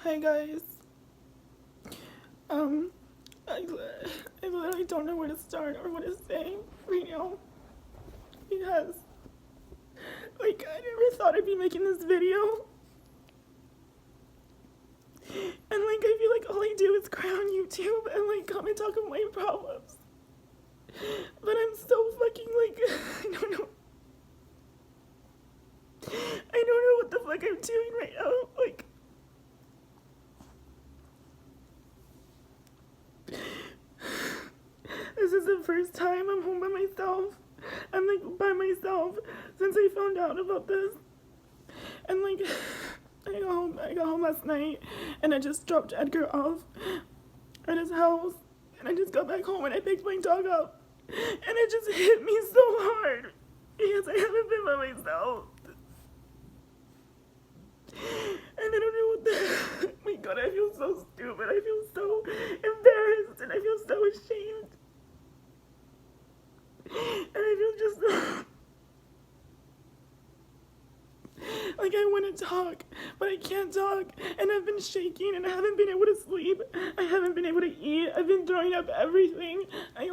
Hi guys. Um, I, I literally don't know where to start or what to say right now because, I never thought I'd be making this video. And, I feel like all I do is cry on YouTube and, come and talk about my problems. But I'm so fucking, I don't know. I don't know what the fuck I'm doing right now. This is the first time I'm home by myself. I'm by myself since I found out about this. And I got home last night and I just dropped Edgar off at his house. And I just got back home and I picked my dog up. And it just hit me so hard because I haven't been by myself. And I don't know what the oh my god, I feel so stupid. I feel so embarrassed and I feel so ashamed. And I feel just I want to talk, but I can't talk. And I've been shaking and I haven't been able to sleep. I haven't been able to eat. I've been throwing up everything. I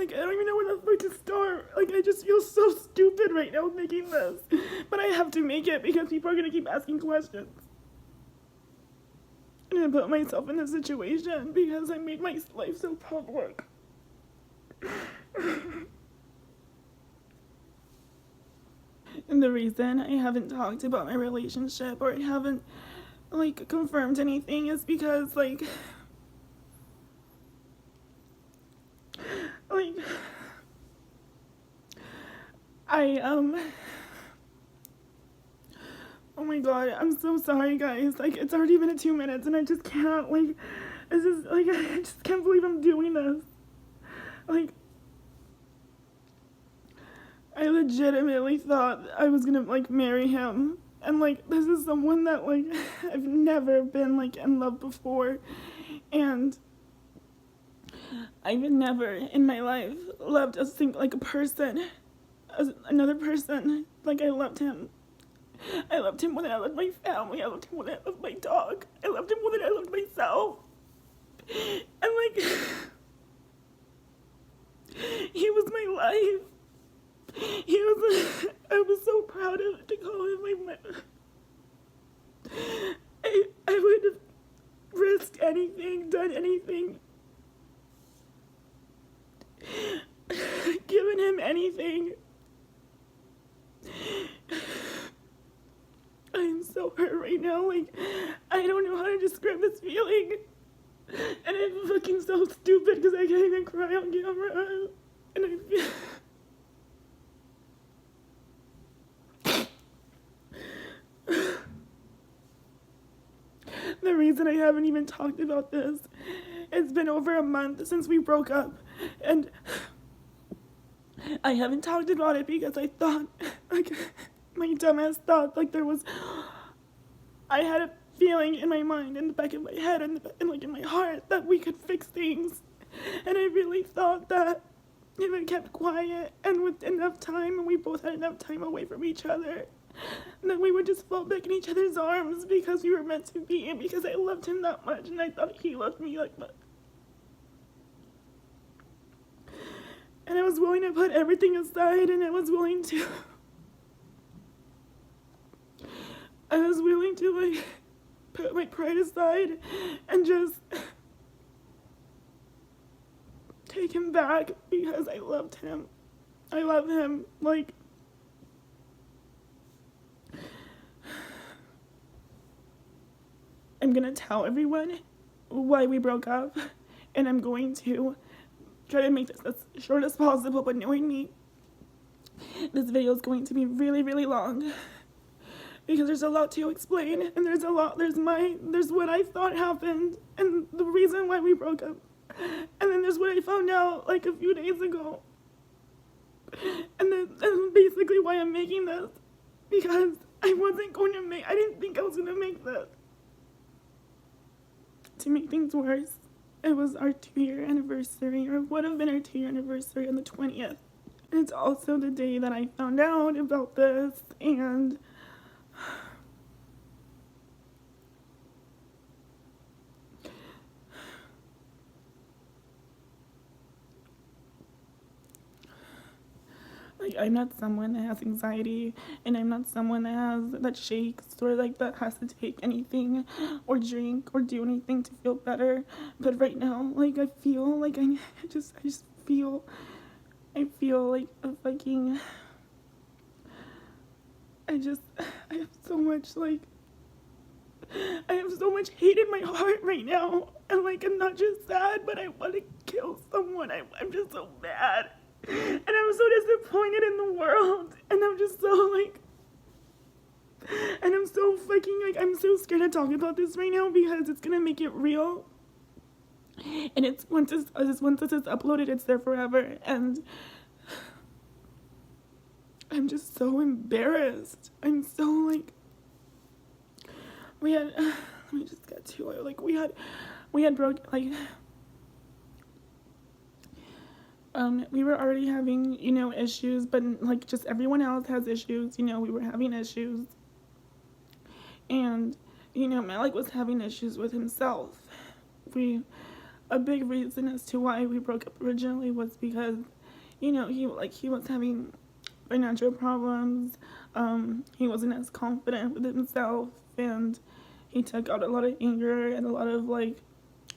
don't even know where the fuck to start. I just feel so stupid right now making this. But I have to make it because people are going to keep asking questions. And I put myself in this situation because I made my life so public. And the reason I haven't talked about my relationship or I haven't confirmed anything is because I oh my god, I'm so sorry guys. It's already been 2 minutes and I just can't it's just I just can't believe I'm doing this. I legitimately thought I was gonna marry him. And this is someone that I've never been in love before. And I've never in my life loved a person, another person like I loved him. I loved him more than I loved my family. I loved him more than I loved my dog. I loved him more than I loved myself. And he was my life. I was so proud of to call him my. I would have risked anything, done anything, given him anything. I'm so hurt right now. I don't know how to describe this feeling. And I'm fucking so stupid because I can't even cry on camera. And I feel. The reason I haven't even talked about this, it's been over a month since we broke up. And I haven't talked about it because I thought, my dumbass thought, I had a feeling in my mind, in the back of my head, and in my heart, that we could fix things. And I really thought that if I kept quiet and with enough time, and we both had enough time away from each other, that we would just fall back in each other's arms because we were meant to be, and because I loved him that much, and I thought he loved me like that. And I was willing to put everything aside, and I was willing to put my pride aside and just take him back because I loved him. I love him. I'm gonna tell everyone why we broke up, and I'm going to try to make this as short as possible, but knowing me, this video is going to be really, really long because there's a lot to explain, and there's what I thought happened and the reason why we broke up, and then there's what I found out a few days ago, and basically why I'm making this, because I didn't think I was gonna make this. To make things worse, it was our 2-year anniversary, or would have been our 2-year anniversary on the 20th. It's also the day that I found out about this, and like, I'm not someone that has anxiety, and I'm not someone that shakes, or like that has to take anything or drink or do anything to feel better. But right now, like, I feel like I just feel like a fucking, I have so much, like, I have so much hate in my heart right now. And like, I'm not just sad, but I want to kill someone. I'm just so mad. And I'm so disappointed in the world. And I'm just so like, and I'm so fucking like, I'm so scared to talk about this right now because it's gonna make it real. And it's once this is uploaded, it's there forever. And I'm just so embarrassed. I'm so like, we had, let me just get to it. Like, we had broke, like, we were already having, you know, issues, but like just everyone else has issues, you know, we were having issues. And, you know, Malik was having issues with himself. A big reason as to why we broke up originally was because, you know, he was having financial problems. He wasn't as confident with himself, and he took out a lot of anger and a lot of like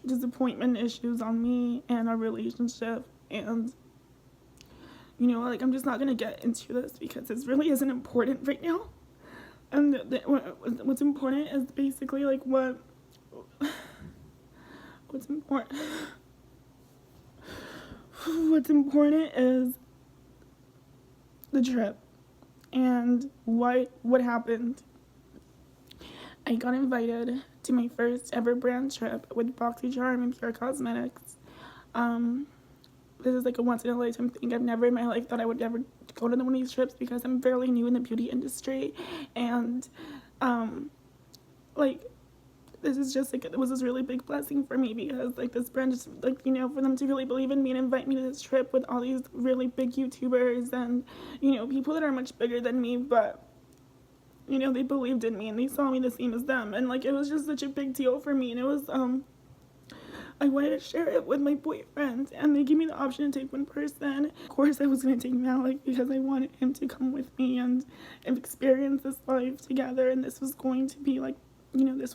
disappointment issues on me and our relationship. And, you know, like, I'm just not gonna get into this because this really isn't important right now. And what's important is basically like what's important. What's important is the trip and what happened. I got invited to my first ever brand trip with BoxyCharm and Pure Cosmetics. This is like a once in a lifetime thing. I've never in my life thought I would ever go to one of these trips because I'm fairly new in the beauty industry. And like, this is just like, it was this really big blessing for me because like this brand just like, you know, for them to really believe in me and invite me to this trip with all these really big YouTubers and, you know, people that are much bigger than me, but, you know, they believed in me and they saw me the same as them. And like, it was just such a big deal for me. And it was I wanted to share it with my boyfriend, and they gave me the option to take one person. Of course, I was going to take Malik because I wanted him to come with me and experience this life together. And this was going to be like, you know,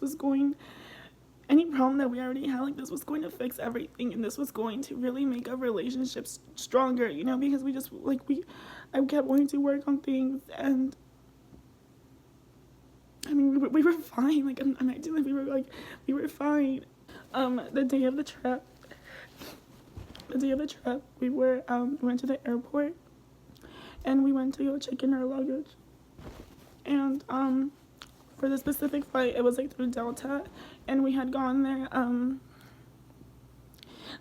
any problem that we already had, like, this was going to fix everything. And this was going to really make our relationship stronger, you know, because we just, like, I kept wanting to work on things. And I mean, we were fine. Like, I'm acting like we were fine. The day of the trip, we went to the airport, and we went to go check in our luggage. And for the specific flight, it was like through Delta, and we had gone there.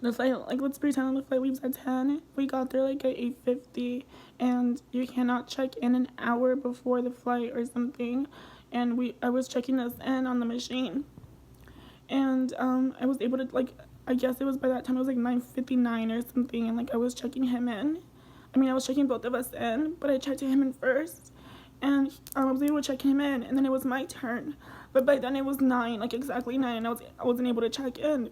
The flight, like, let's pretend the flight leaves at 10. We got there like at 8:50, and you cannot check in an hour before the flight or something. And I was checking us in on the machine. And I was able to, like, I guess it was by that time, it was like 9:59 or something, and like I was checking him in. I mean, I was checking both of us in, but I checked him in first, and I was able to check him in, and then it was my turn. But by then it was 9, like exactly 9, and I wasn't able to check in.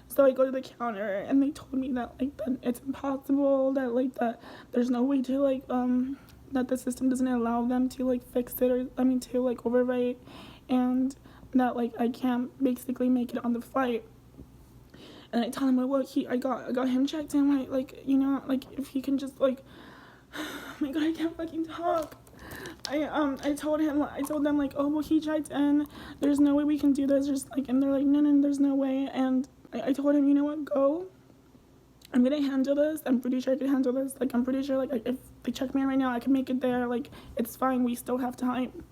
So I go to the counter, and they told me that like that it's impossible, that like that there's no way to like that the system doesn't allow them to like fix it, or I mean to like overwrite, and that like I can't basically make it on the flight. And I told him, well, I got him checked in, like, you know, like if he can just like, oh my god, I can't fucking talk. I told them like, oh, well, he checked in, there's no way we can do this, just like, and they're like, no, there's no way. And I told him, you know what, go, I'm gonna handle this. I'm pretty sure I can handle this. Like, I'm pretty sure, like, if they check me in right now, I can make it there. Like, it's fine, we still have time.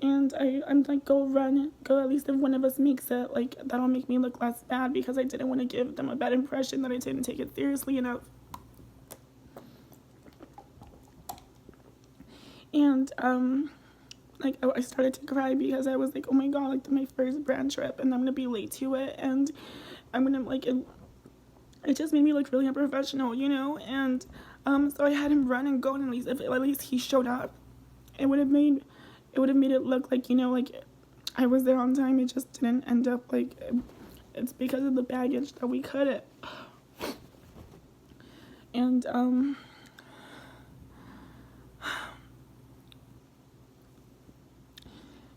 And I'm like, go at least if one of us makes it, like, that'll make me look less bad, because I didn't want to give them a bad impression that I didn't take it seriously enough. And like, I started to cry because I was like, oh my god, like, my first brand trip, and I'm gonna be late to it, and I'm gonna, like, it just made me look really unprofessional, you know. And So I had him run and go, and at least he showed up. It would have made it look like, you know, like I was there on time. It just didn't end up like it's because of the baggage that we couldn't. And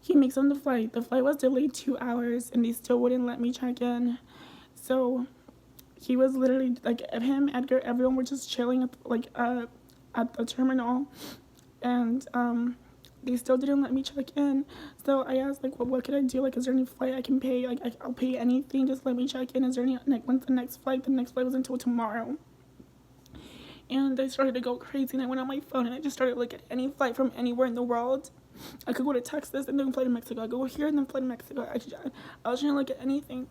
he makes on the flight. The flight was delayed 2 hours, and they still wouldn't let me check in. So he was literally like, him, Edgar, everyone were just chilling at the terminal, and they still didn't let me check in. So I asked, like, well, what could I do? Like, is there any flight I can pay? Like, I'll pay anything. Just let me check in. Is there any, like, when's the next flight? The next flight was until tomorrow. And I started to go crazy, and I went on my phone, and I just started looking at any flight from anywhere in the world. I could go to Texas and then fly to Mexico. I go here and then fly to Mexico. I was trying to look at anything,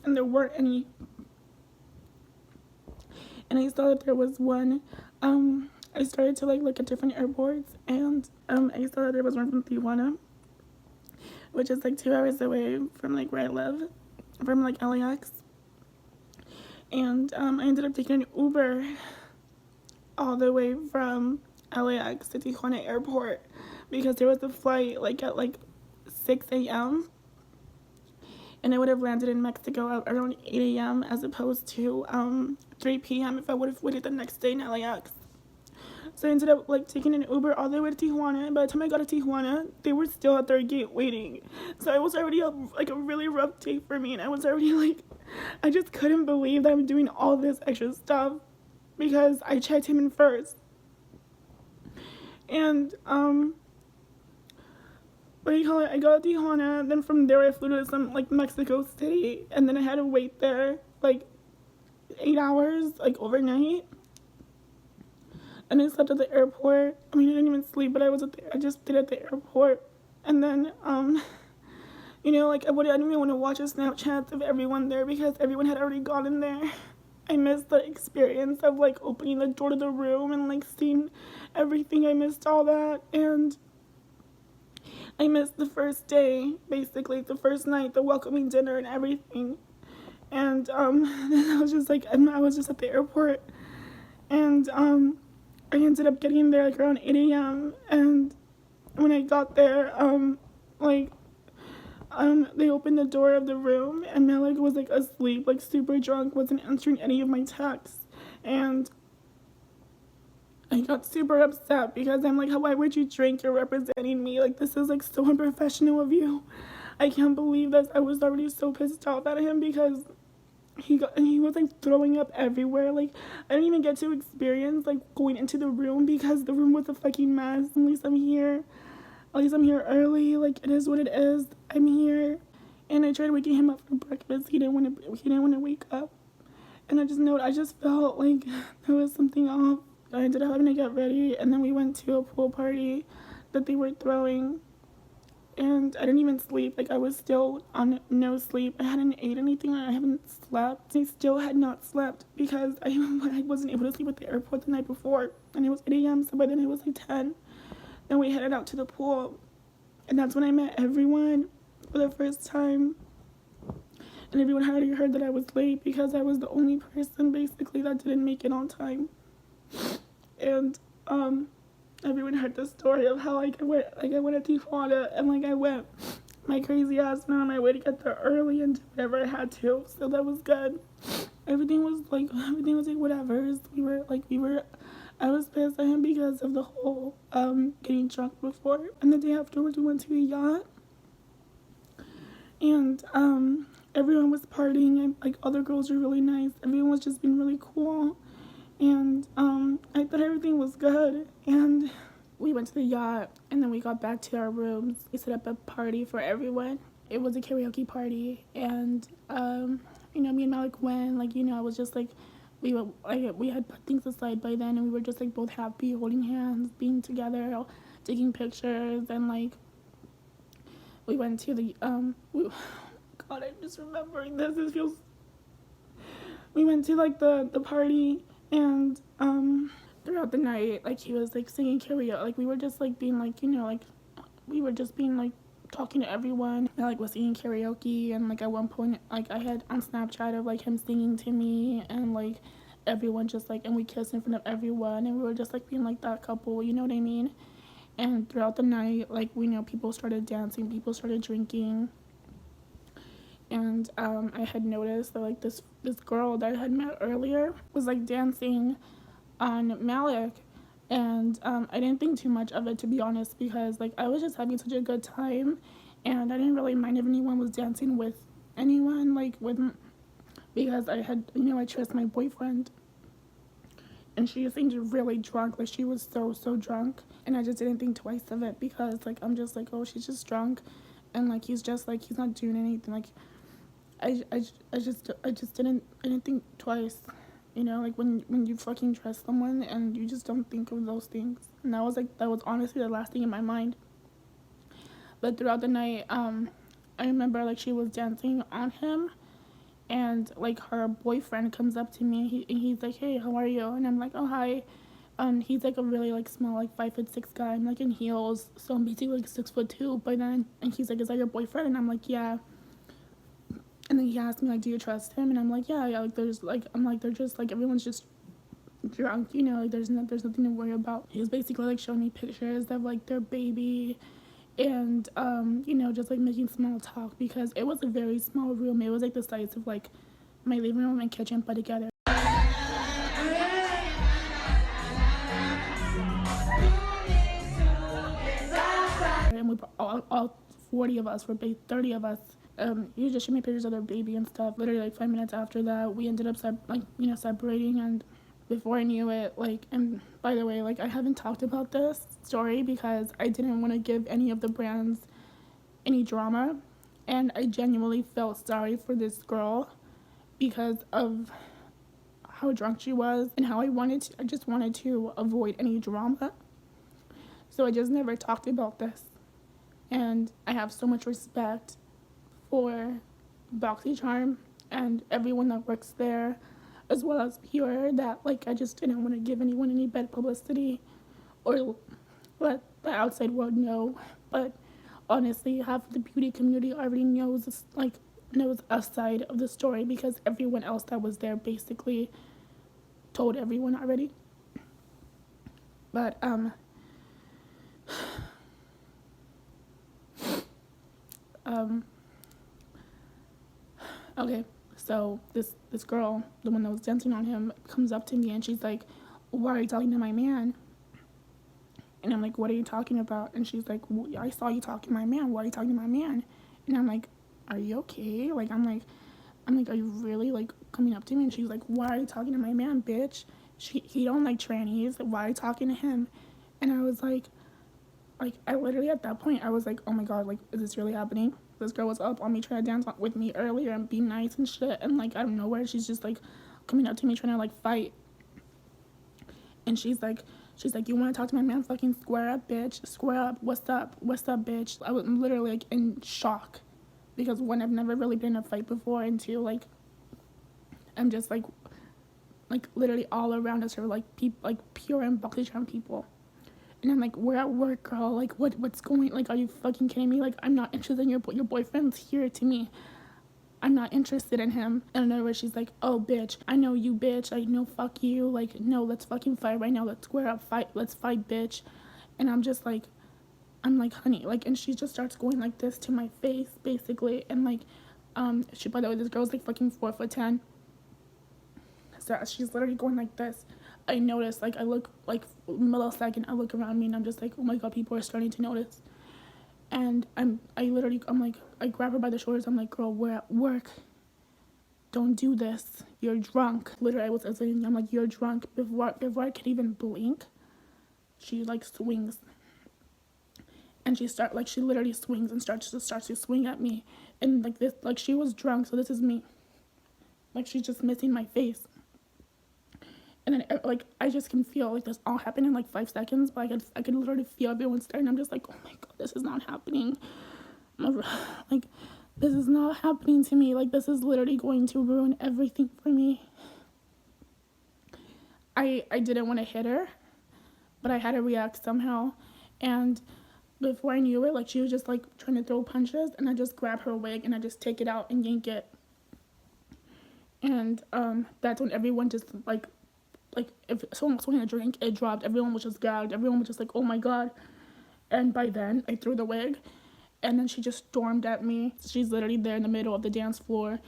and there weren't any. And I saw that there was one. I started to, like, look at different airports, and I saw that there was one from Tijuana, which is like 2 hours away from, like, where I live, from, like, LAX. And I ended up taking an Uber all the way from LAX to Tijuana airport, because there was a flight like at like 6 a.m. and I would have landed in Mexico at around 8 a.m. as opposed to 3 p.m. if I would have waited the next day in LAX. So I ended up, like, taking an Uber all the way to Tijuana, and by the time I got to Tijuana, they were still at their gate waiting. So it was already a really rough day for me, and I was already, like, I just couldn't believe that I'm doing all this extra stuff because I checked him in first. And I got to Tijuana, then from there I flew to some, like, Mexico City, and then I had to wait there like 8 hours, like, overnight. And I slept at the airport. I mean, I didn't even sleep, but I just stayed at the airport. And then you know, like, I didn't even want to watch a Snapchat of everyone there because everyone had already gone in there. I missed the experience of, like, opening the door to the room and, like, seeing everything. I missed all that, and I missed the first day, basically, the first night, the welcoming dinner and everything. And then I was just, like, I was just at the airport, and I ended up getting there, like, around 8 a.m., and when I got there, they opened the door of the room, and Malik was, like, asleep, like, super drunk, wasn't answering any of my texts, and I got super upset because I'm like, why would you drink? You're representing me. Like, this is, like, so unprofessional of you. I can't believe this. I was already so pissed off at him because he was, like, throwing up everywhere. Like, I didn't even get to experience, like, going into the room because the room was a fucking mess. At least I'm here early. Like, it is what it is. I'm here. And I tried waking him up for breakfast. He didn't want to wake up. And I just felt like there was something off. I ended up having to get ready, and then we went to a pool party that they were throwing. And I didn't even sleep. Like, I was still on no sleep. I hadn't ate anything. I haven't slept. I still had not slept because I wasn't able to sleep at the airport the night before. And it was 8 a.m., so by then it was like 10. Then we headed out to the pool. And that's when I met everyone for the first time. And everyone had already heard that I was late because I was the only person, basically, that didn't make it on time. And everyone heard the story of how, like, I went to Tijuana, and, like, I went my crazy ass went on my way to get there early and do whatever I had to. So that was good. Everything was like whatever. I was pissed at him because of the whole getting drunk before. And the day afterwards, we went to a yacht, and everyone was partying, and, like, other girls were really nice. Everyone was just being really cool. And I thought everything was good, and we went to the yacht, and then we got back to our rooms. We set up a party for everyone. It was a karaoke party, and you know, me and Malik went. Like, you know, I was just like, we had put things aside by then, and we were just, like, both happy, holding hands, being together, taking pictures, and, like, we went to the God, I'm just remembering this. It feels. We went to, like, the party. And throughout the night, like, he was, like, singing karaoke. Like, we were just, like, being, like, you know, like, we were just being, like, talking to everyone. I, like, was singing karaoke, and, like, at one point, like, I had on Snapchat of, like, him singing to me, and, like, everyone, just like, and we kissed in front of everyone, and we were just like being like that couple, you know what I mean? And throughout the night, like, we know people started dancing, people started drinking, and I had noticed that like this girl that I had met earlier was like dancing on Malik, and I didn't think too much of it, to be honest, because like I was just having such a good time, and I didn't really mind if anyone was dancing with anyone, like with, because I had, you know, I trust my boyfriend, and she seemed really drunk, like she was so drunk, and I just didn't think twice of it, because like I'm just like, oh, she's just drunk, and like he's just like, he's not doing anything, like I just didn't think twice, you know, like when you fucking trust someone and you just don't think of those things. And that was honestly the last thing in my mind. But throughout the night, I remember like she was dancing on him, and like her boyfriend comes up to me, and he's like, hey, how are you? And I'm like, oh, hi. He's like a really like small, like 5'6" guy. I'm like in heels, so I'm basically like 6'2". But then, and he's like, is that your boyfriend? And I'm like, yeah. And then he asked me like, do you trust him? And I'm like, yeah. Like there's like, I'm like, they're just like, everyone's just drunk, you know, like there's nothing to worry about. He was basically like showing me pictures of like their baby, and you know, just like making small talk, because it was a very small room. It was like the size of like my living room and kitchen put together. And we all 40 of us were 30 of us. He just showed me pictures of their baby and stuff. Literally like 5 minutes after that, we ended up separating. And before I knew it, like, and by the way, like, I haven't talked about this story because I didn't want to give any of the brands any drama, and I genuinely felt sorry for this girl because of how drunk she was and how I just wanted to avoid any drama. So I just never talked about this. And I have so much respect for BoxyCharm and everyone that works there, as well as Pure, that like I just didn't want to give anyone any bad publicity or let the outside world know. But honestly, half of the beauty community already knows a side of the story, because everyone else that was there basically told everyone already. But okay, so this girl, the one that was dancing on him, comes up to me and she's like, why are you talking to my man? And I'm like, what are you talking about? And she's like, well, I saw you talking to my man. Why are you talking to my man? And I'm like, are you okay? Like, I'm like, are you really like coming up to me? And she's like, why are you talking to my man, bitch? He don't like trannies. Why are you talking to him? And I was like, I literally at that point, I was like, oh my God, like, is this really happening? This girl was up on me trying to dance with me earlier and be nice and shit. And like, out of nowhere, she's just like coming up to me trying to like fight. And she's like, you want to talk to my man? Fucking square up, bitch. Square up. What's up? What's up, bitch? I was literally like in shock, because one, I've never really been in a fight before, and two, like, I'm just like literally all around us are like people, like Pure and BoxyCharm people. And I'm like, we're at work, girl. Like, what's going? Like, are you fucking kidding me? Like, I'm not interested in your boyfriend's here to me. I'm not interested in him. And in other words, she's like, oh, bitch, I know you, bitch. Like, no, fuck you. Like, no, let's fucking fight right now. Let's square up, fight. Let's fight, bitch. And I'm just like, honey, like, and she just starts going like this to my face, basically. And like, she, by the way, this girl's like fucking 4'10". So she's literally going like this. I notice, like, I look, like, millisecond, I look around me and I'm just like, oh my God, people are starting to notice. And I'm like, I grab her by the shoulders. I'm like, girl, we're at work. Don't do this. You're drunk. Literally, I was saying, I'm like, you're drunk. Before I can even blink, she like swings. And she literally swings and starts to swing at me. And like this, like she was drunk, so this is me. Like she's just missing my face. And then, like, I just can feel, like, this all happened in, like, 5 seconds. But I could literally feel everyone staring. I'm just like, oh, my God, this is not happening. Like, this is not happening to me. Like, this is literally going to ruin everything for me. I didn't want to hit her, but I had to react somehow. And before I knew it, like, she was just, like, trying to throw punches. And I just grab her wig and I just take it out and yank it. And that's when everyone just, like, like if someone was holding a drink, it dropped. Everyone was just gagged. Everyone was just like, oh my god. And by then, I threw the wig, and then she just stormed at me. She's literally there in the middle of the dance floor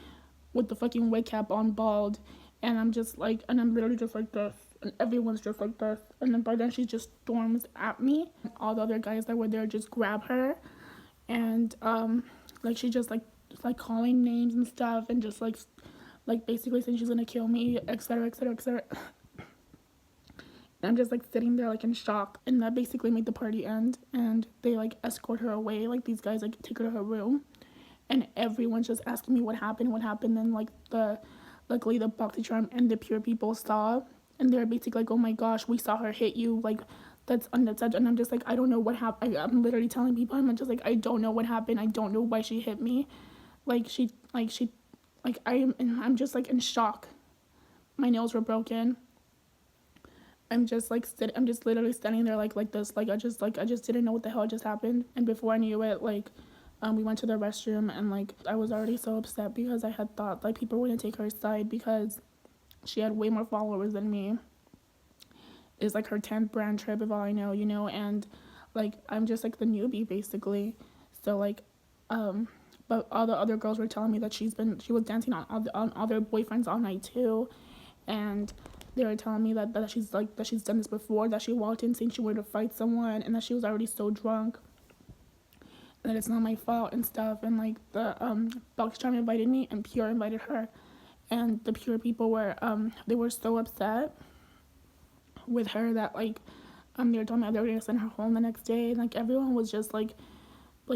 with the fucking wig cap on, bald, and I'm just like, and I'm literally just like this, and everyone's just like this. And then by then, she just storms at me. All the other guys that were there just grab her, and like she just like calling names and stuff, and just like basically saying she's gonna kill me, etc., etc., etc. I'm just like sitting there like in shock, and that basically made the party end. And they like escort her away, like these guys like take her to her room, and everyone's just asking me what happened. And like luckily the BoxyCharm and the Pure people saw, and they're basically like, oh my gosh, we saw her hit you, like that's unnecessary. And I'm just like, I don't know what happened. I'm literally telling people, I'm just like, I don't know what happened. I don't know why she hit me. I'm just like in shock. My nails were broken. I'm just literally standing there like this, like I just didn't know what the hell just happened. And before I knew it, like we went to the restroom, and like I was already so upset because I had thought like people were gonna take her side because she had way more followers than me. It's like her 10th brand trip, if all I know, you know, and like I'm just like the newbie basically. So like but all the other girls were telling me that she was dancing on all their boyfriends all night too, and they were telling me that she's done this before, that she walked in saying she wanted to fight someone, and that she was already so drunk, and that it's not my fault and stuff. And like the BoxyCharm invited me, and Pure invited her, and the Pure people were they were so upset with her that like they were telling me they were gonna send her home the next day, and like everyone was just like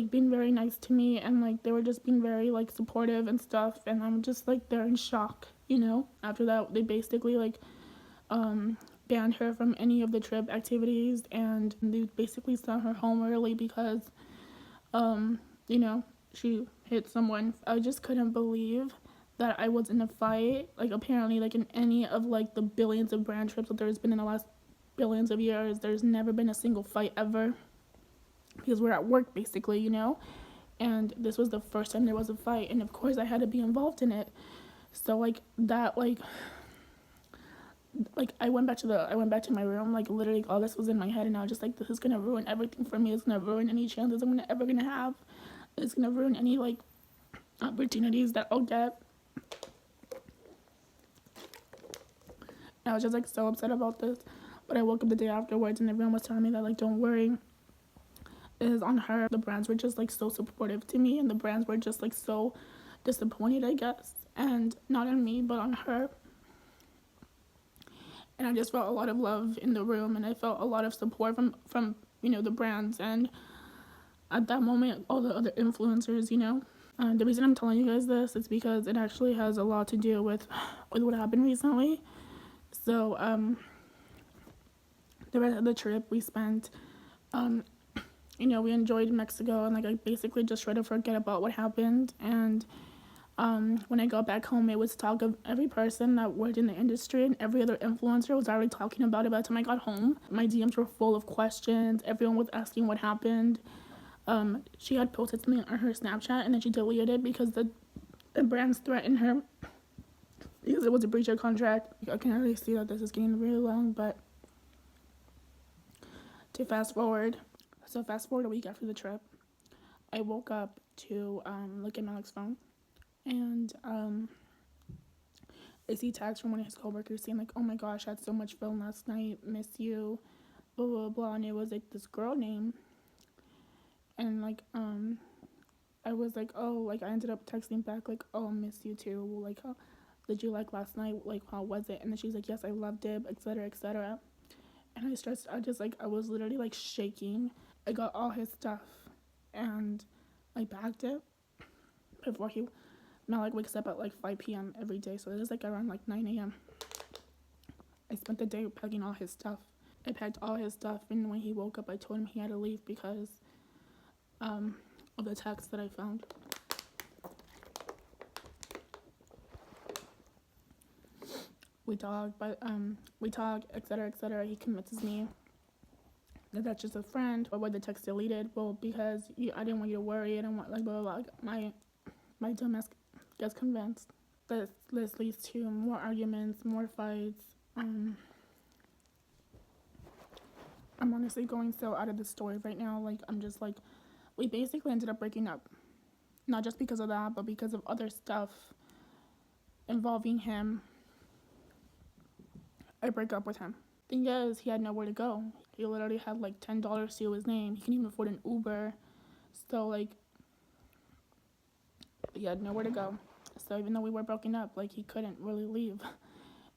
being very nice to me, and like they were just being very like supportive and stuff. And I'm just like they're in shock, you know. After that, they basically like banned her from any of the trip activities, and they basically sent her home early because you know, she hit someone. I just couldn't believe that I was in a fight. Like apparently like in any of like the billions of brand trips that there's been in the last billions of years, there's never been a single fight ever, because we're at work basically, you know. And this was the first time there was a fight, and of course I had to be involved in it. So like that, like I went back to my room, like literally all this was in my head, and I was just like, this is gonna ruin everything for me. It's gonna ruin any chances I'm ever gonna have. It's gonna ruin any like opportunities that I'll get. And I was just like so upset about this. But I woke up the day afterwards, and everyone was telling me that like, don't worry, it is on her. The brands were just like so supportive to me, and the brands were just like so disappointed, I guess, and not on me but on her. And I just felt a lot of love in the room, and I felt a lot of support from you know, the brands, and at that moment all the other influencers, you know. The reason I'm telling you guys this is because it actually has a lot to do with what happened recently. So the rest of the trip we spent, you know, we enjoyed Mexico, and like I basically just tried to forget about what happened. And when I got back home, it was talk of every person that worked in the industry, and every other influencer was already talking about it by the time I got home. My DMs were full of questions. Everyone was asking what happened. She had posted something on her Snapchat, and then she deleted it because the brands threatened her because it was a breach of contract. I can already see that this is getting really long, but to fast forward a week after the trip, I woke up to look at Malik's phone, and I see tags from one of his coworkers saying like, oh my gosh, I had so much fun last night, miss you, blah blah blah. And it was like this girl name, and like I was like, oh, like I ended up texting back like, oh, miss you too, like how did you like last night, like how was it? And then she's like, yes, I loved it, etc., etc. And I was literally like shaking. I got all his stuff, and I bagged it before Malik wakes up at like 5 p.m. every day, so it was like around like 9 a.m. I spent the day packing all his stuff. I packed all his stuff, and when he woke up, I told him he had to leave because of the text that I found. We talk, etc., etc. He convinces me that that's just a friend. Or why the text deleted? Well, because I didn't want you to worry. I didn't want like blah blah blah. My dumbass gets convinced. This leads to more arguments, more fights. I'm honestly going so out of the story right now. Like, I'm just like, we basically ended up breaking up. Not just because of that, but because of other stuff involving him. I break up with him. Thing is, he had nowhere to go. He literally had like $10 to his name. He couldn't even afford an Uber. So, like, he had nowhere to go. So even though we were broken up, like, he couldn't really leave.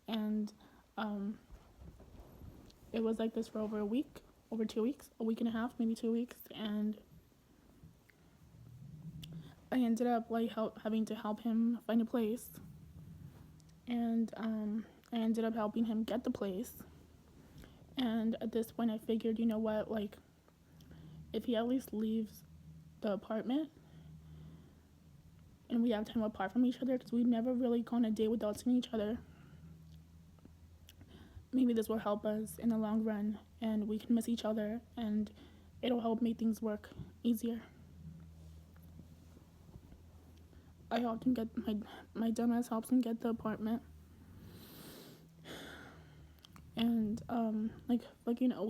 And it was like this for over a week, over 2 weeks, a week and a half, maybe 2 weeks. And I ended up like having to help him find a place. And I ended up helping him get the place. And at this point I figured, you know what, like, if he at least leaves the apartment and we have time apart from each other, because we've never really gone a day without seeing each other, maybe this will help us in the long run and we can miss each other and it'll help make things work easier. I helped him get my dumbass helps him get the apartment. And like fucking a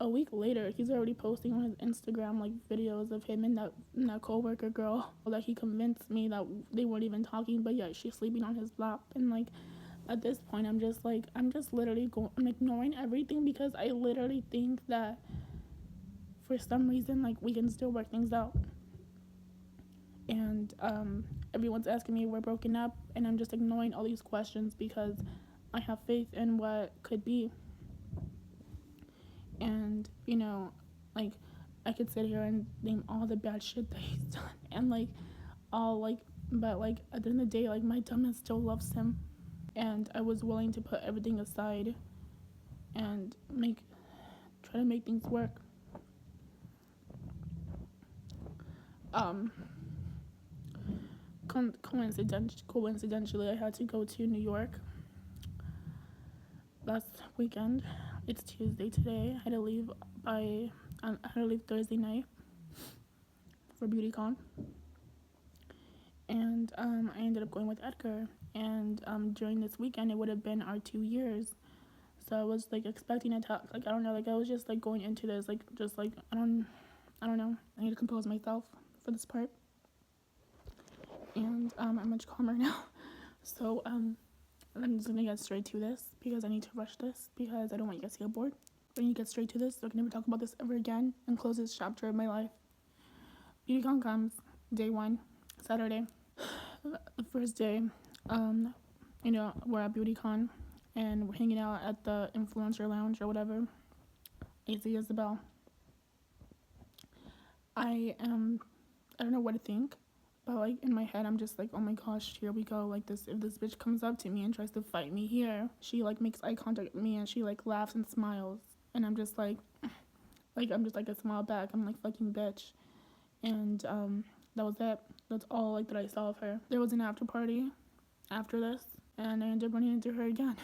week later, he's already posting on his Instagram like videos of him and that coworker girl that he convinced me that they weren't even talking, but yeah, she's sleeping on his lap. And like at this point, I'm just literally I'm ignoring everything because I literally think that for some reason like we can still work things out. And everyone's asking me we're broken up, and I'm just ignoring all these questions because I have faith in what could be. And, you know, like, I could sit here and name all the bad shit that he's done. And, like, but, like, at the end of the day, like, my dumbass still loves him. And I was willing to put everything aside and try to make things work. Coincidentally, I had to go to New York last weekend. It's Tuesday today. I had to leave Thursday night for BeautyCon. And I ended up going with Edgar. And during this weekend, it would have been our 2 years. So I was like expecting a talk. Like, I don't know. Like, I was just like going into this like just like I don't know. I need to compose myself for this part. And I'm much calmer now. So I'm just gonna get straight to this because I need to rush this because I don't want you guys to get bored. We're gonna get straight to this so I can never talk about this ever again and close this chapter of my life. BeautyCon comes, day 1, Saturday. The first day, you know, we're at BeautyCon and we're hanging out at the influencer lounge or whatever. AZ Isabel. I don't know what to think, but like in my head I'm just like, oh my gosh, here we go. Like this, if this bitch comes up to me and tries to fight me here, she like makes eye contact with me and she like laughs and smiles, and I'm just like I'm just like a smile back. I'm like, fucking bitch. And that was it. That's all like that I saw of her. There was an after party after this, and I ended up running into her again.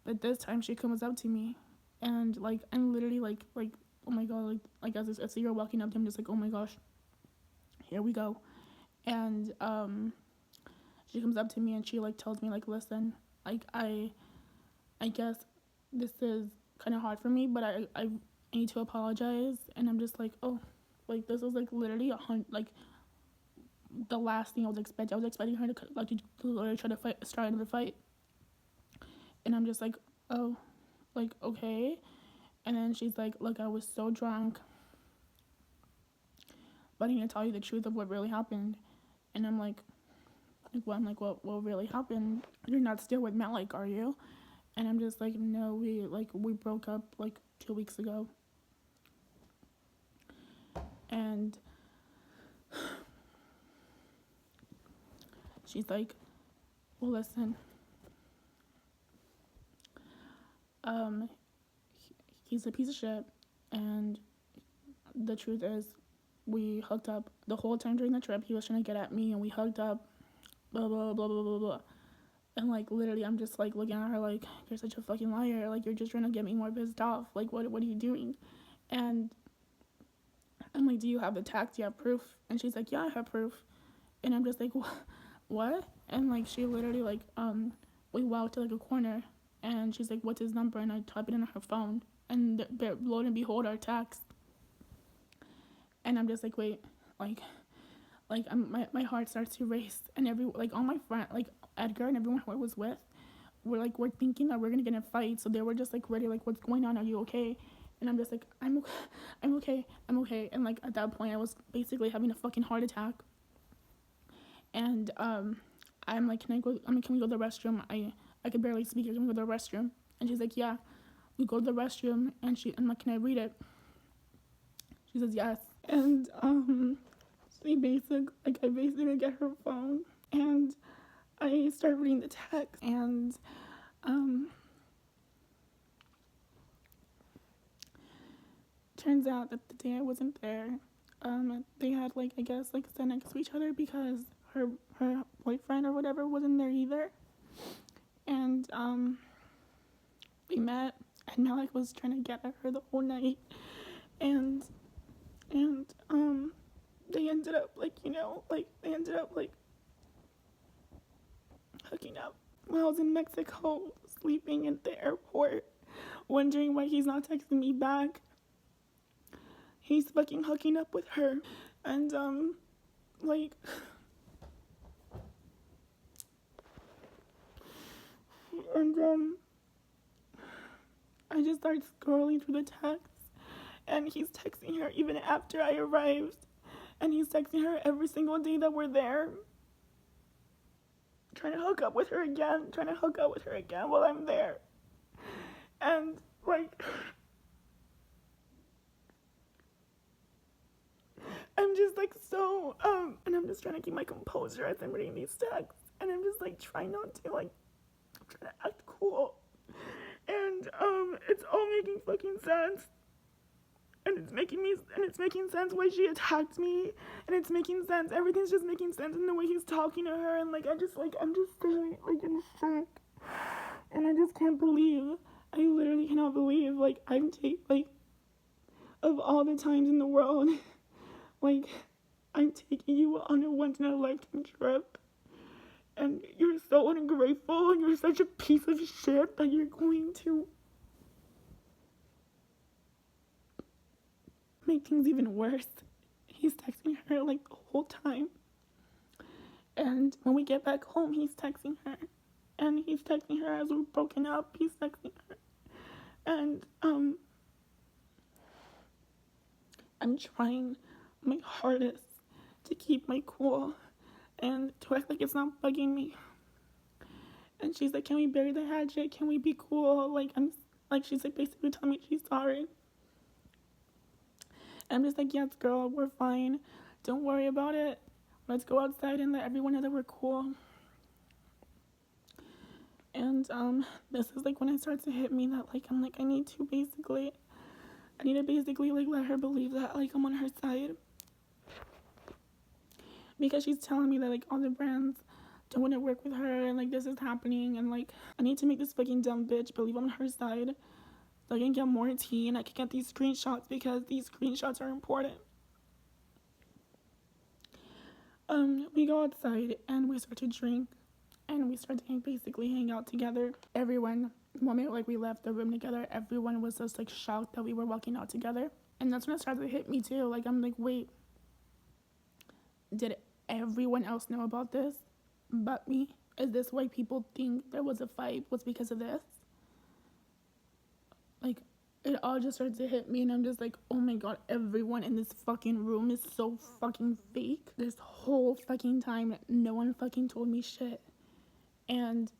But this time she comes up to me, and like I'm literally like oh my god, like as I see her walking up to him, just like, oh my gosh, here we go. And she comes up to me and she like tells me like, listen, like I guess this is kind of hard for me, but I need to apologize. And I'm just like, oh, like this is like literally like the last thing I was expecting. I was expecting her to literally try to start another fight. And I'm just like, oh, like, okay. And then she's like, look, I was so drunk, but I need to tell you the truth of what really happened. And I'm like what really happened? You're not still with Malik, are you? And I'm just like, no, we broke up like 2 weeks ago. And she's like, well, listen, he's a piece of shit, and the truth is we hooked up the whole time during the trip. He was trying to get at me and we hugged up, blah blah blah blah blah blah. And like literally I'm just like looking at her like, you're such a fucking liar, like you're just trying to get me more pissed off, like what are you doing? And I'm like, do you have the tact, do you have proof? And she's like, yeah, I have proof. And I'm just like, what? And like she literally like we walked to like a corner and she's like, what's his number? And I type it in her phone and lo and behold, our text. And I'm just like, wait, my heart starts to race, and all my friends, like Edgar and everyone who I was with, we're thinking that we're gonna get in a fight. So they were just like ready, like, what's going on? Are you okay? And I'm just like, I'm okay. And like at that point, I was basically having a fucking heart attack. And I'm like, can we go to the restroom? I could barely speak. Can we go to the restroom? And she's like, yeah. We go to the restroom, and I'm like, can I read it? She says yes. And I basically get her phone, and I start reading the text, and turns out that the day I wasn't there, they had like, I guess, like, sat next to each other because her boyfriend or whatever wasn't there either. And we met, and Malik was trying to get at her the whole night, and they ended up hooking up while I was in Mexico, sleeping at the airport, wondering why he's not texting me back. He's fucking hooking up with her, and I just started scrolling through the texts, and he's texting her even after I arrived, and he's texting her every single day that we're there, trying to hook up with her again while I'm there. And like, I'm just like so and I'm just trying to keep my composure as I'm reading these texts, and I'm just like trying not to, like, I'm trying to act cool, and it's all making fucking sense. And it's making sense why she attacked me, and it's making sense. Everything's just making sense in the way he's talking to her, and like I'm just so like in shock, and I just can't believe. I literally cannot believe, like, of all the times in the world, like, I'm taking you on a once in a lifetime trip, and you're so ungrateful, and you're such a piece of shit that you're going to make things even worse. He's texting her like the whole time, and when we get back home, he's texting her, and he's texting her as we're broken up. He's texting her, and I'm trying my hardest to keep my cool and to act like it's not bugging me. And she's like, can we bury the hatchet? Can we be cool? She's like basically telling me she's sorry. I'm just like, yes, girl, we're fine. Don't worry about it. Let's go outside and let everyone know that we're cool. And this is like when it starts to hit me that like I'm like I need to basically like let her believe that like I'm on her side, because she's telling me that like all the brands don't want to work with her, and like this is happening, and like I need to make this fucking dumb bitch believe I'm on her side. So I can get more tea, and I can get these screenshots, because these screenshots are important. We go outside and we start to drink, and we start to basically hang out together. Everyone, the moment like we left the room together, everyone was just like shocked that we were walking out together. And that's when it started to hit me too. Like I'm like, wait, did everyone else know about this but me? Is this why people think there was a fight? Was because of this? Like, it all just started to hit me, and I'm just like, oh my god, everyone in this fucking room is so fucking fake. This whole fucking time, no one fucking told me shit. And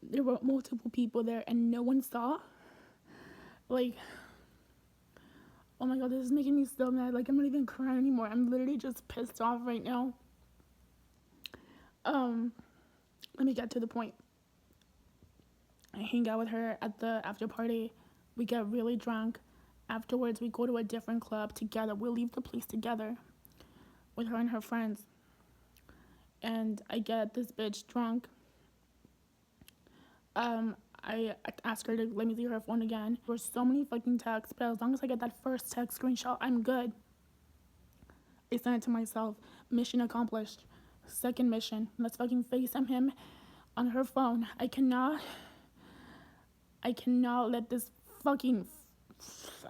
there were multiple people there, and no one saw. Like, oh my god, this is making me so mad. Like, I'm not even crying anymore. I'm literally just pissed off right now. Let me get to the point. I hang out with her at the after party. We get really drunk. Afterwards, we go to a different club together. We leave the place together with her and her friends. And I get this bitch drunk. I ask her to let me see her phone again. There were so many fucking texts, but as long as I get that first text screenshot, I'm good. I sent it to myself. Mission accomplished. Second mission. Let's fucking FaceTime him on her phone. I cannot let this fucking,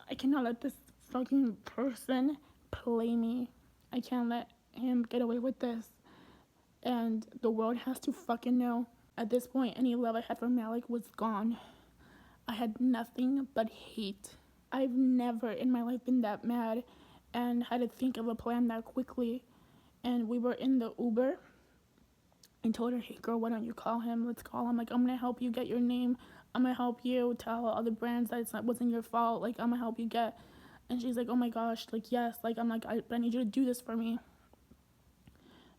I cannot let this fucking person play me. I can't let him get away with this. And the world has to fucking know. At this point, any love I had for Malik was gone. I had nothing but hate. I've never in my life been that mad and had to think of a plan that quickly. And we were in the Uber and told her, hey girl, why don't you call him? Let's call him. Like, I'm gonna help you get your name. I'm gonna help you tell other brands that it wasn't your fault. Like, I'm gonna help you get. And she's like, oh my gosh, like, yes. Like, I'm like, I need you to do this for me.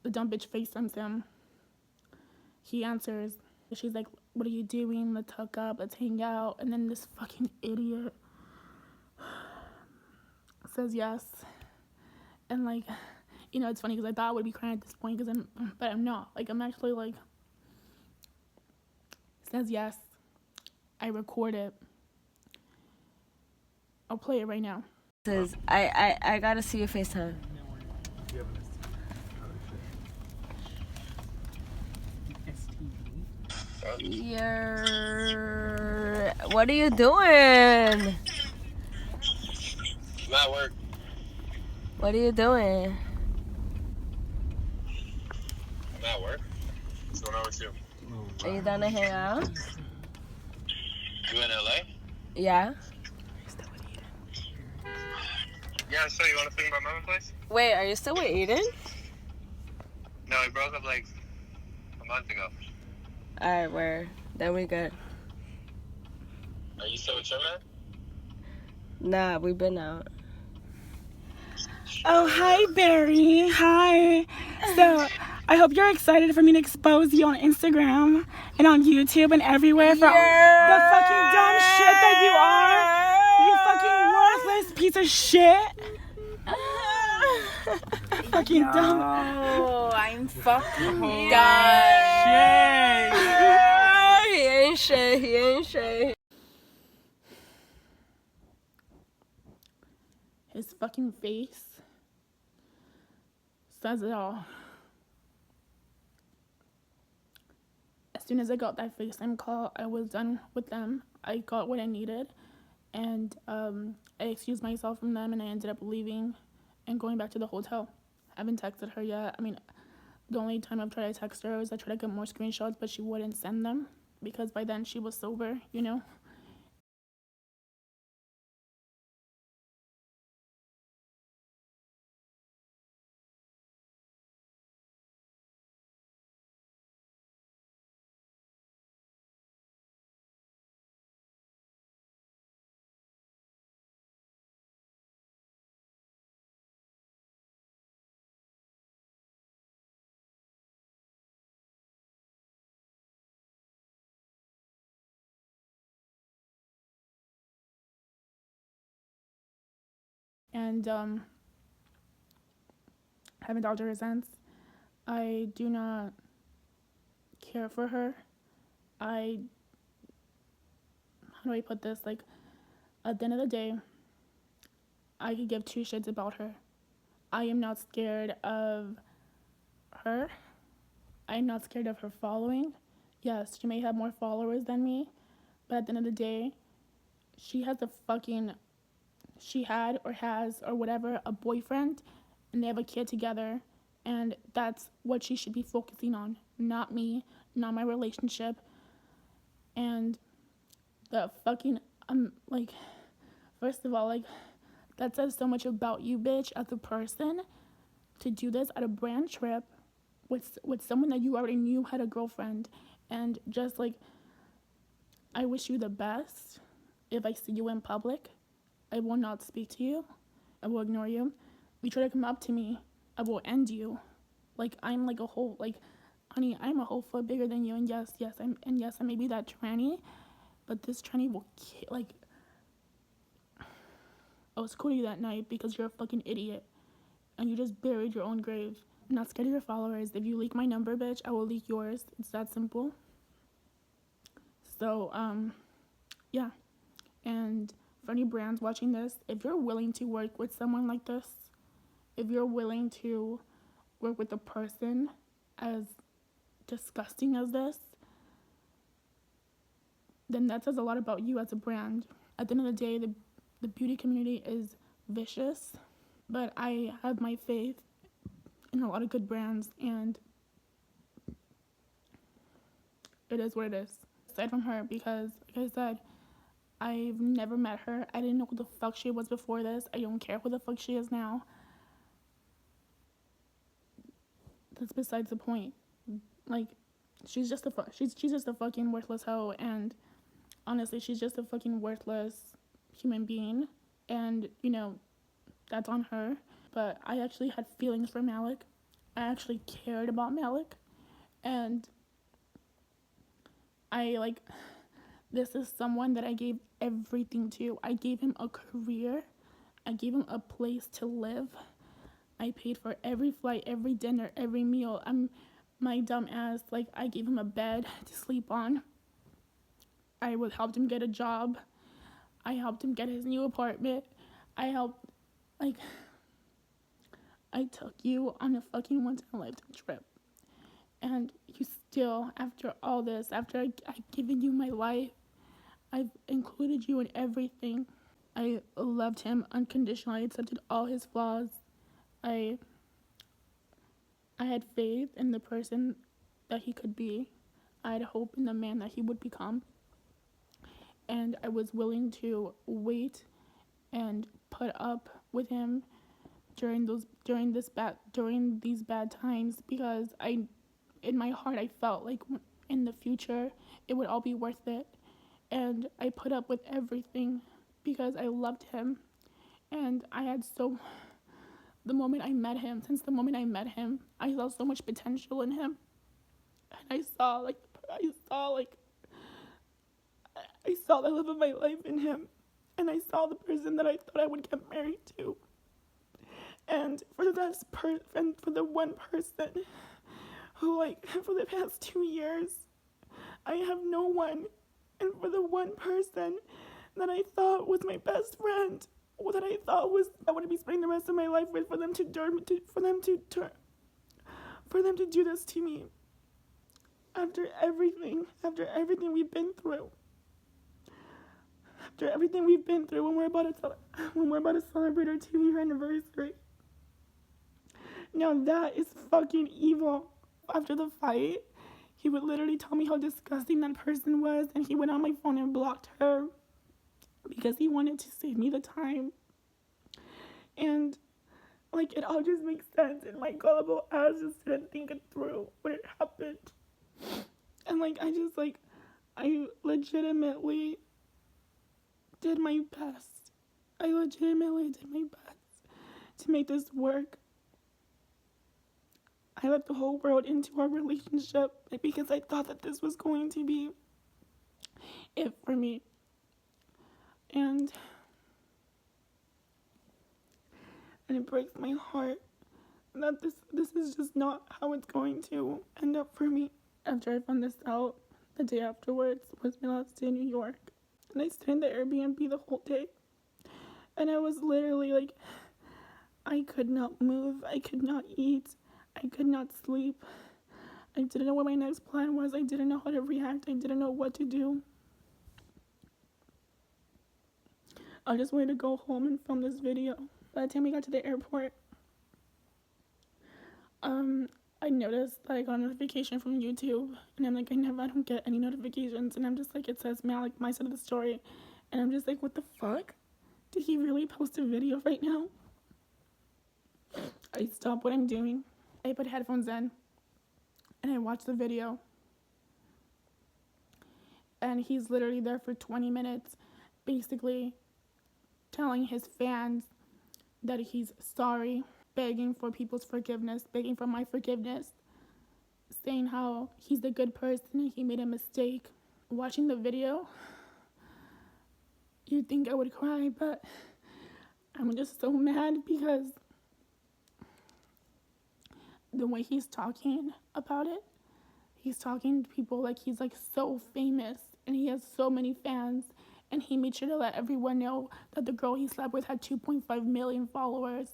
The dumb bitch FaceTimes him. He answers. She's like, what are you doing? Let's hook up. Let's hang out. And then this fucking idiot says yes. And like, you know, it's funny because I thought I would be crying at this point, but I'm not. Like, I'm actually like, says yes. I record it. I'll play it right now. Says, I gotta see your FaceTime. What are you doing? I'm at work. What are you doing? I'm at work. What's going on with you? Are you done to hang out? You in LA? Yeah. Yeah, so you want to swing by my place? Wait, are you still with Eden? No, we broke up like a month ago. Alright, where? Then we good. Are you still with your man? Nah, we been out. Oh, hi, Barry. Hi. So, I hope you're excited for me to expose you on Instagram and on YouTube and everywhere for the fucking dumb shit that you are. You fucking worthless piece of shit. Fucking dumb. Oh, I'm fucking done. He ain't shit. He ain't shit. His fucking face says it all. As soon as I got that FaceTime call, I was done with them. I got what I needed, and I excused myself from them, and I ended up leaving and going back to the hotel. I haven't texted her yet. I mean, the only time I've tried to text her was I tried to get more screenshots, but she wouldn't send them because by then she was sober, you know? And I haven't talked to her since. I do not care for her. How do I put this? Like, at the end of the day, I could give two shits about her. I am not scared of her. I am not scared of her following. Yes, she may have more followers than me, but at the end of the day, she had or has or whatever, a boyfriend, and they have a kid together, and that's what she should be focusing on, not me, not my relationship. And the fucking like, first of all, like, that says so much about you, bitch, as a person, to do this at a brand trip with someone that you already knew had a girlfriend. And just like, I wish you the best. If I see you in public, I will not speak to you. I will ignore you. If you try to come up to me, I will end you. Like, I'm like a whole, like, honey, I'm a whole foot bigger than you. And yes, I may be that tranny, but this tranny will like, I was cool to you that night because you're a fucking idiot. And you just buried your own grave. I'm not scared of your followers. If you leak my number, bitch, I will leak yours. It's that simple. So, yeah. And for any brands watching this, if you're willing to work with someone like this, if you're willing to work with a person as disgusting as this, then that says a lot about you as a brand. At the end of the day, the beauty community is vicious, but I have my faith in a lot of good brands, and it is what it is. Aside from her, because like I said, I've never met her. I didn't know who the fuck she was before this. I don't care who the fuck she is now. That's besides the point. Like, she's just a fucking worthless hoe, and honestly, she's just a fucking worthless human being, and you know, that's on her. But I actually had feelings for Malik. I actually cared about Malik, and this is someone that I gave everything to. I gave him a career. I gave him a place to live. I paid for every flight, every dinner, every meal. My dumb ass, like, I gave him a bed to sleep on. I helped him get a job. I helped him get his new apartment. I took you on a fucking once-in-a-lifetime trip. And you still, after all this, after I've given you my life, I've included you in everything. I loved him unconditionally. I accepted all his flaws. I had faith in the person that he could be. I had hope in the man that he would become. And I was willing to wait and put up with him during these bad times, because in my heart I felt like in the future it would all be worth it. And I put up with everything because I loved him, and since the moment I met him, I saw so much potential in him. And I saw the love of my life in him, and I saw the person that I thought I would get married to. And for the one person who, like, for the past 2 years, I have no one. And for the one person that I thought was my best friend, or that I thought I would be spending the rest of my life with, for them to do this to me, after everything we've been through, when we're about to celebrate our 2-year anniversary. Now that is fucking evil. After the fight, he would literally tell me how disgusting that person was, and he went on my phone and blocked her because he wanted to save me the time. And, like, it all just makes sense, and my gullible ass just didn't think it through when it happened. And, like, I legitimately did my best. To make this work. I let the whole world into our relationship because I thought that this was going to be it for me. And it breaks my heart that this is just not how it's going to end up for me. After I found this out, the day afterwards was my last day in New York. And I stayed in the Airbnb the whole day. And I was literally like, I could not move, I could not eat, I could not sleep. I didn't know what my next plan was. I didn't know how to react. I didn't know what to do. I just wanted to go home and film this video. By the time we got to the airport, I noticed that I got a notification from YouTube, and I'm like, I don't get any notifications, and I'm just like, it says Malik, my side of the story, and I'm just like, what the fuck? Did he really post a video right now? I stopped what I'm doing. I put headphones in, and I watched the video, and he's literally there for 20 minutes, basically telling his fans that he's sorry, begging for people's forgiveness, begging for my forgiveness, saying how he's a good person and he made a mistake. Watching the video, you'd think I would cry, but I'm just so mad because the way he's talking about it, he's talking to people like he's like so famous and he has so many fans, and he made sure to let everyone know that the girl he slept with had 2.5 million followers.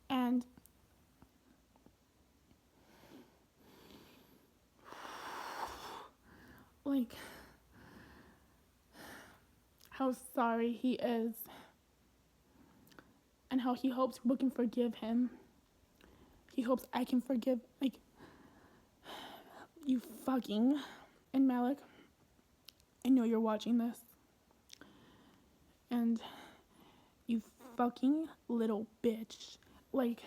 And like, how sorry he is and how he hopes people can forgive him. He hopes I can forgive, like, you fucking. And Malik, I know you're watching this. And you fucking little bitch. Like,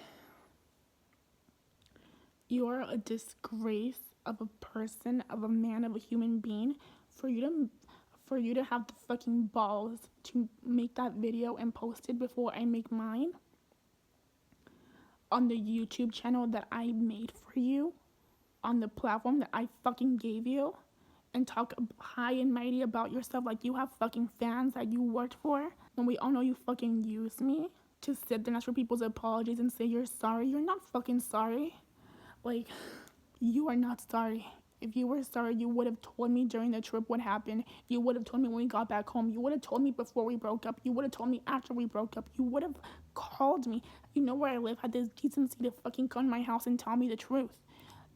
you're a disgrace of a person, of a man, of a human being. For you to have the fucking balls to make that video and post it before I make mine on the YouTube channel that I made for you, on the platform that I fucking gave you, and talk high and mighty about yourself like you have fucking fans that you worked for, when we all know you fucking used me to sit there and ask for people's apologies and say you're sorry. You're not fucking sorry. Like, you are not sorry. If you were sorry, you would have told me during the trip what happened. You would have told me when we got back home. You would have told me before we broke up. You would have told me after we broke up. You would have called me. You know where I live. Had the decency to fucking come to my house and tell me the truth.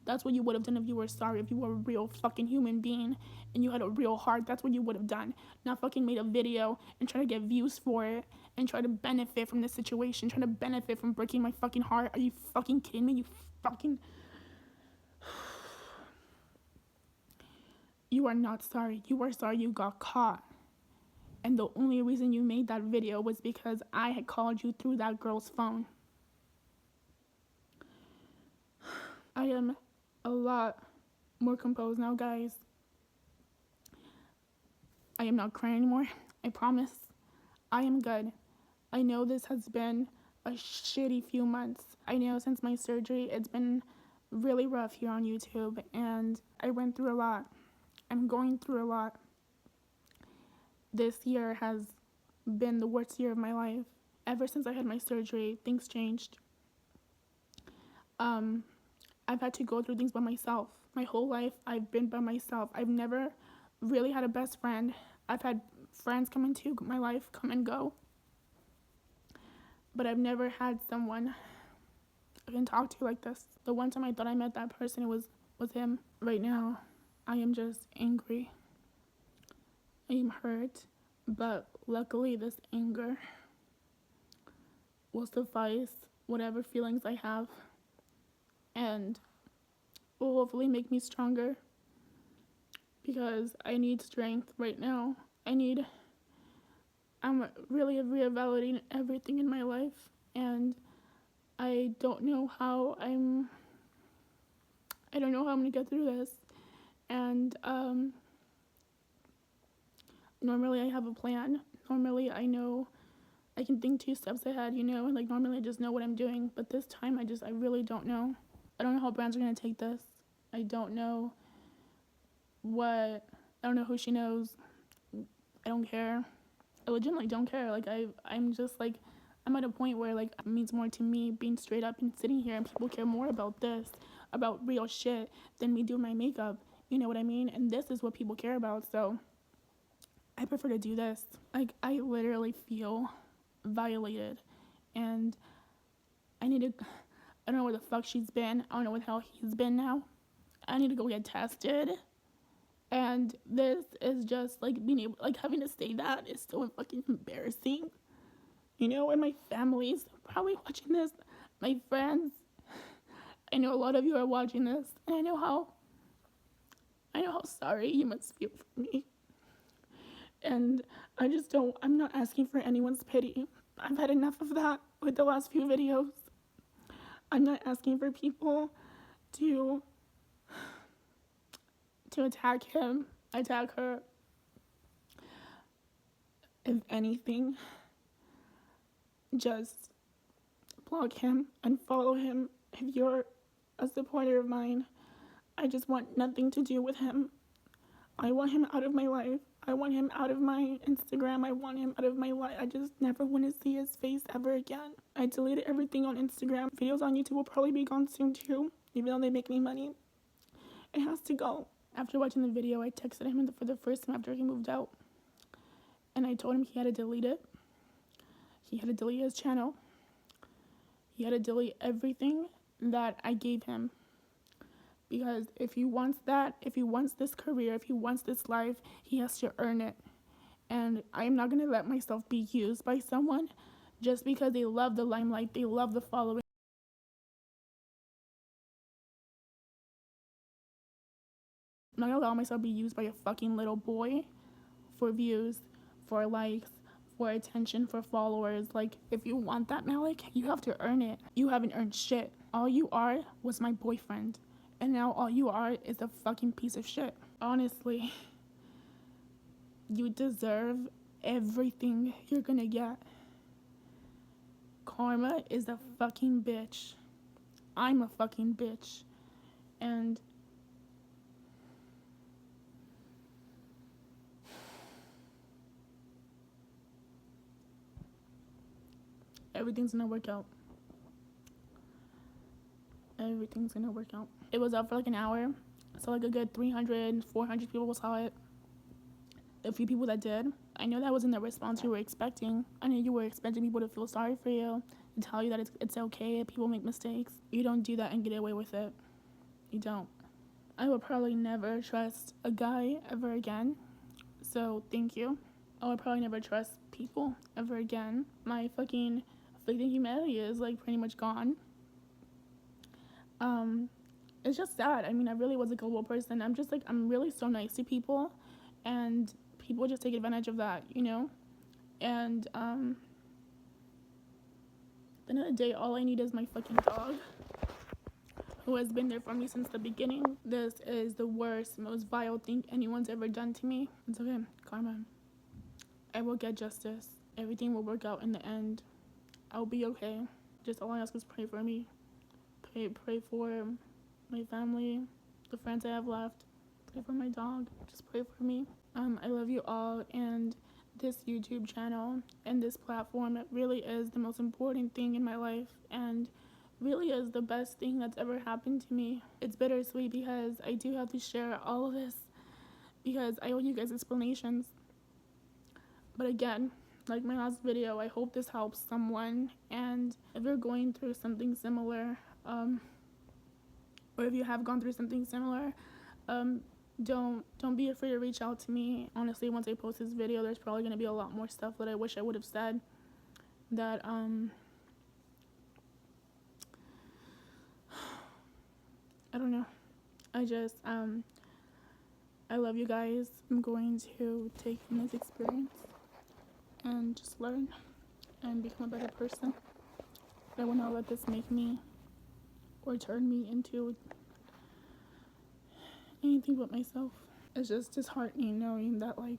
That's what you would have done if you were sorry. If you were a real fucking human being and you had a real heart, that's what you would have done. Not fucking made a video and try to get views for it and try to benefit from this situation. Try to benefit from breaking my fucking heart. Are you fucking kidding me? You fucking... You are not sorry. You were sorry you got caught. And the only reason you made that video was because I had called you through that girl's phone. I am a lot more composed now, guys. I am not crying anymore. I promise. I am good. I know this has been a shitty few months. I know since my surgery, it's been really rough here on YouTube, and I went through a lot. I'm going through a lot. This year has been the worst year of my life. Ever since I had my surgery, things changed. I've had to go through things by myself. My whole life, I've been by myself. I've never really had a best friend. I've had friends come into my life, come and go. But I've never had someone I can talk to like this. The one time I thought I met that person, it was him. Right now, I am just angry. I am hurt. But luckily, this anger will suffice whatever feelings I have, and will hopefully make me stronger, because I need strength right now. I'm really reevaluating everything in my life, and I don't know how I'm gonna get through this. And normally I have a plan. Normally I know I can think 2 steps ahead, you know, and like normally I just know what I'm doing. But this time I really don't know. I don't know how brands are gonna take this. I don't know who she knows. I don't care. I legitimately don't care. Like I'm just like, I'm at a point where like it means more to me being straight up and sitting here, and people care more about this, about real shit, than me doing my makeup. You know what I mean? And this is what people care about, so I prefer to do this. Like, I literally feel violated, and I don't know where the fuck she's been. I don't know where the hell he's been now. I need to go get tested. And this is just like having to say that is so fucking embarrassing. You know, and my family's probably watching this. My friends. I know a lot of you are watching this, and I know how sorry you must feel for me. And I'm not asking for anyone's pity. I've had enough of that with the last few videos. I'm not asking for people to attack him, attack her. If anything, just block him, unfollow him. If you're a supporter of mine, I just want nothing to do with him. I want him out of my life. I want him out of my Instagram. I want him out of my life. I just never want to see his face ever again. I deleted everything on Instagram. Videos on YouTube will probably be gone soon too, even though they make me money. It has to go. After watching the video, I texted him for the first time after he moved out. And I told him he had to delete it. He had to delete his channel. He had to delete everything that I gave him. Because if he wants that, if he wants this career, if he wants this life, he has to earn it. And I am not going to let myself be used by someone just because they love the limelight, they love the following. I'm not going to allow myself to be used by a fucking little boy for views, for likes, for attention, for followers. Like, if you want that, Malik, you have to earn it. You haven't earned shit. All you are was my boyfriend. And now all you are is a fucking piece of shit. Honestly, you deserve everything you're gonna get. Karma is a fucking bitch. I'm a fucking bitch. And everything's gonna work out. Everything's gonna work out. It was up for like an hour. So like a good 300, 400 people saw it. The few people that did, I know that wasn't the response you were expecting. I know you were expecting people to feel sorry for you, to tell you that it's okay if people make mistakes. You don't do that and get away with it. You don't. I will probably never trust a guy ever again. So thank you. I would probably never trust people ever again. My fucking faith in humanity is like pretty much gone. It's just sad. I mean, I really was a gullible person. I'm really so nice to people, and people just take advantage of that, you know? And at the end of the day, all I need is my fucking dog, who has been there for me since the beginning. This is the worst, most vile thing anyone's ever done to me. It's okay, karma. I will get justice. Everything will work out in the end. I'll be okay. Just all I ask is pray for me. Pray for my family, the friends I have left. Pray for my dog. Just pray for me. I love you all, and this YouTube channel and this platform, it really is the most important thing in my life, and really is the best thing that's ever happened to me. It's bittersweet because I do have to share all of this because I owe you guys explanations. But again, like my last video, I hope this helps someone, and if you're going through something similar, or if you have gone through something similar, don't be afraid to reach out to me. Honestly, once I post this video, there's probably going to be a lot more stuff that I wish I would have said that I don't know. I love you guys. I'm going to take from this experience and just learn and become a better person. I will not let this make me or turn me into anything but myself. It's just disheartening knowing that, like,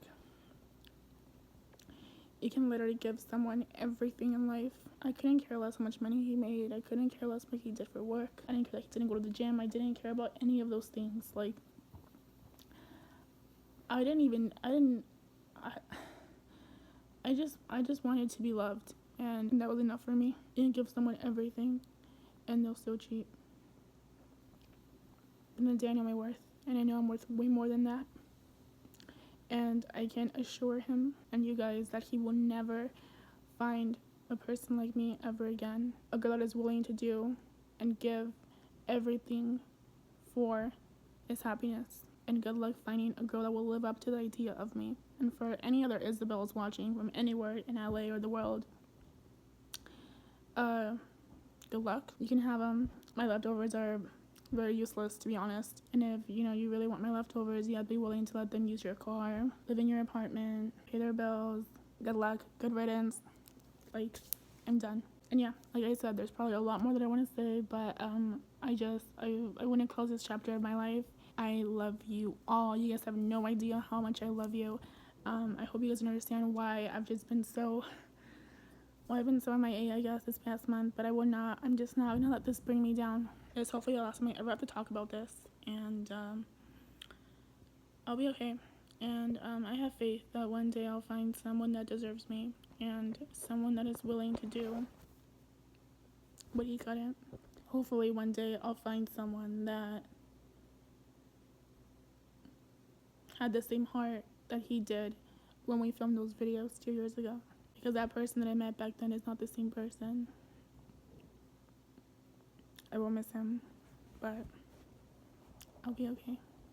you can literally give someone everything in life. I couldn't care less how much money he made. I couldn't care less what he did for work. I didn't care that he didn't go to the gym. I didn't care about any of those things. Like, I just wanted to be loved, and that was enough for me. You can give someone everything and they'll still cheat. And then I know my worth, and I know I'm worth way more than that. And I can assure him and you guys that he will never find a person like me ever again. A girl that is willing to do and give everything for his happiness. And good luck finding a girl that will live up to the idea of me. And for any other Isabels watching from anywhere in LA or the world, good luck. You can have them. My leftovers are very useless, to be honest. And if you really want my leftovers, you have to be willing to let them use your car, live in your apartment, pay their bills. Good luck, good riddance. Like, I'm done. And yeah, like I said, there's probably a lot more that I want to say, but I want to close this chapter of my life. I love you all. You guys have no idea how much I love you. I hope you guys understand why I've been so MIA, I guess, this past month, but I'm just not gonna let this bring me down. It's hopefully the last time I ever have to talk about this, and I'll be okay. And I have faith that one day I'll find someone that deserves me, and someone that is willing to do what he couldn't. Hopefully one day I'll find someone that had the same heart that he did when we filmed those videos 2 years ago. Because that person that I met back then is not the same person. I will miss him, but I'll be okay.